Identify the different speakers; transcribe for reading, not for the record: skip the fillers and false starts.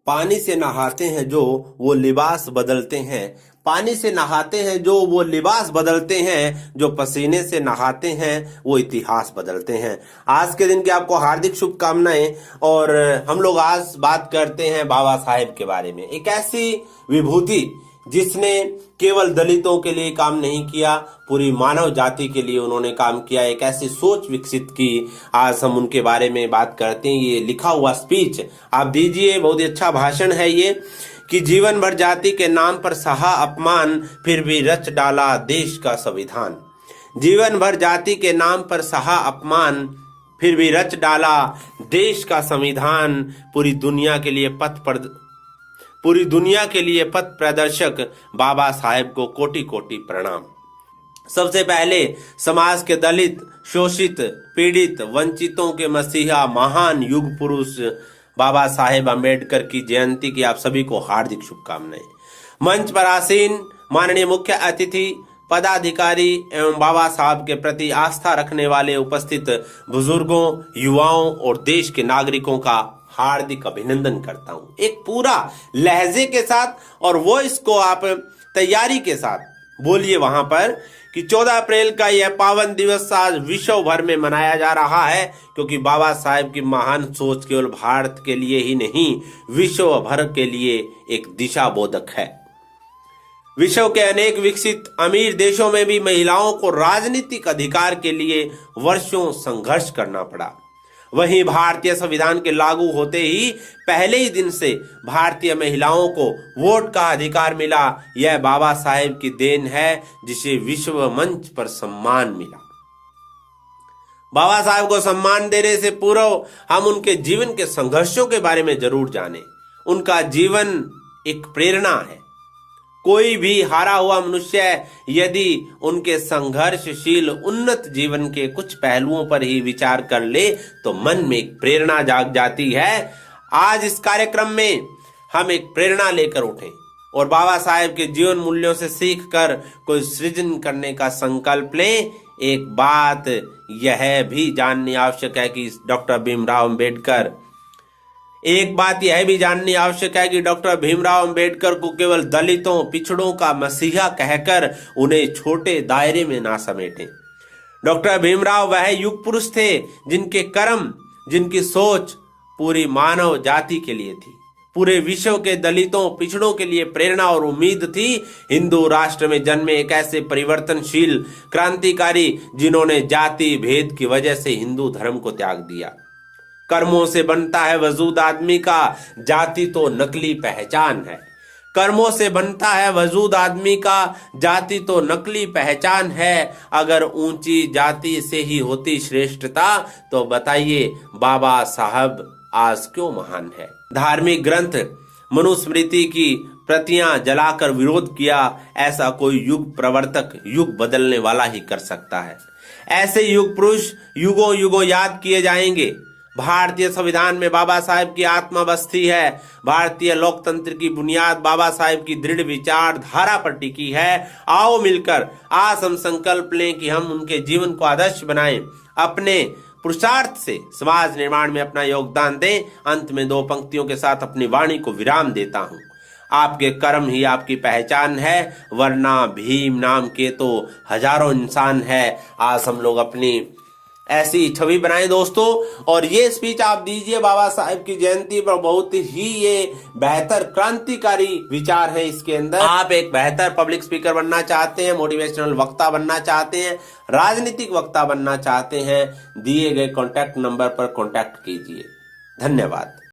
Speaker 1: पानी से नहाते हैं जो वो लिबास बदलते हैं। पानी से नहाते हैं जो वो लिबास बदलते हैं। जो पसीने से नहाते हैं वो इतिहास बदलते हैं। आज के दिन की आपको हार्दिक शुभकामनाएं। और हम लोग आज बात करते हैं बाबा साहेब के बारे में। एक ऐसी विभूति जिसने केवल दलितों के लिए काम नहीं किया, पूरी मानव जाति के लिए उन्होंने काम किया। एक ऐसी सोच विकसित की। आज हम उनके बारे में बात करते हैं। ये लिखा हुआ स्पीच आप दीजिए, बहुत ही अच्छा भाषण है ये। कि जीवन भर जाति के नाम पर सहा अपमान, फिर भी रच डाला देश का संविधान। जीवन भर जाति के नाम पर सहा अपमान, फिर भी रच डाला देश का संविधान। पूरी दुनिया के लिए पथ प्रदर्शक बाबा साहेब को कोटि कोटि प्रणाम। सबसे पहले समाज के दलित, शोषित, पीड़ित, वंचितों के मसीहा, महान युग पुरुष बाबा साहेब अम्बेडकर की जयंती की आप सभी को हार्दिक शुभकामनाएं। मंच पर आसीन माननीय मुख्य अतिथि, पदाधिकारी एवं बाबा साहब के प्रति आस्था रखने वाले उपस्थित बुजुर्गों, युवाओं और देश के नागरिकों का हार्दिक अभिनंदन करता हूं। एक पूरा लहजे के साथ और वॉइस को आप तैयारी के साथ बोलिए वहां पर कि 14 अप्रैल का यह पावन दिवस आज विश्व भर में मनाया जा रहा है, क्योंकि बाबा साहेब की महान सोच केवल भारत के लिए ही नहीं, विश्व भर के लिए एक दिशा बोधक है। विश्व के अनेक विकसित अमीर देशों में भी महिलाओं को राजनीतिक अधिकार के लिए वर्षों संघर्ष करना पड़ा। वहीं भारतीय संविधान के लागू होते ही पहले ही दिन से भारतीय महिलाओं को वोट का अधिकार मिला। यह बाबा साहेब की देन है, जिसे विश्व मंच पर सम्मान मिला। बाबा साहेब को सम्मान देने से पूर्व हम उनके जीवन के संघर्षों के बारे में जरूर जानें। उनका जीवन एक प्रेरणा है। कोई भी हारा हुआ मनुष्य यदि उनके संघर्षशील उन्नत जीवन के कुछ पहलुओं पर ही विचार कर ले तो मन में एक प्रेरणा जाग जाती है। आज इस कार्यक्रम में हम एक प्रेरणा लेकर उठें और बाबा साहेब के जीवन मूल्यों से सीख कर कोई सृजन करने का संकल्प लें। एक बात यह भी जाननी आवश्यक है कि डॉक्टर भीमराव अंबेडकर को केवल दलितों, पिछड़ों का मसीहा कहकर उन्हें छोटे दायरे में ना समेटें। डॉक्टर भीमराव वह युग पुरुष थे जिनके कर्म, जिनकी सोच पूरी मानव जाति के लिए थी, पूरे विश्व के दलितों, पिछड़ों के लिए प्रेरणा और उम्मीद थी। हिंदू राष्ट्र में जन्मे एक ऐसे परिवर्तनशील क्रांतिकारी जिन्होंने जाति भेद की वजह से हिंदू धर्म को त्याग दिया। कर्मों से बनता है वजूद आदमी का, जाति तो नकली पहचान है। कर्मों से बनता है वजूद आदमी का, जाति तो नकली पहचान है। अगर ऊंची जाति से ही होती श्रेष्ठता तो बताइए बाबा साहब आज क्यों महान है। धार्मिक ग्रंथ मनुस्मृति की प्रतियां जलाकर विरोध किया, ऐसा कोई युग प्रवर्तक युग बदलने वाला ही कर सकता है। ऐसे युग पुरुष युगों युगों याद किए जाएंगे। भारतीय संविधान में बाबा साहेब की आत्मा बसती है। भारतीय लोकतंत्र की बुनियाद बाबा साहेब की दृढ़ विचारधारा पर टिकी है। आओ मिलकर आज हम संकल्प लें कि हम उनके जीवन को आदर्श बनाएं, अपने पुरुषार्थ से समाज निर्माण में अपना योगदान दें। अंत में 2 पंक्तियों के साथ अपनी वाणी को विराम देता हूं। आपके कर्म ही आपकी पहचान है, वरना भीम नाम के तो हजारों इंसान है। आज हम लोग अपनी ऐसी छवि बनाएं दोस्तों। और ये स्पीच आप दीजिए बाबा साहेब की जयंती पर। बहुत ही ये बेहतर क्रांतिकारी विचार है इसके अंदर। आप एक बेहतर पब्लिक स्पीकर बनना चाहते हैं, मोटिवेशनल वक्ता बनना चाहते हैं, राजनीतिक वक्ता बनना चाहते हैं, दिए गए कॉन्टैक्ट नंबर पर कॉन्टैक्ट कीजिए। धन्यवाद।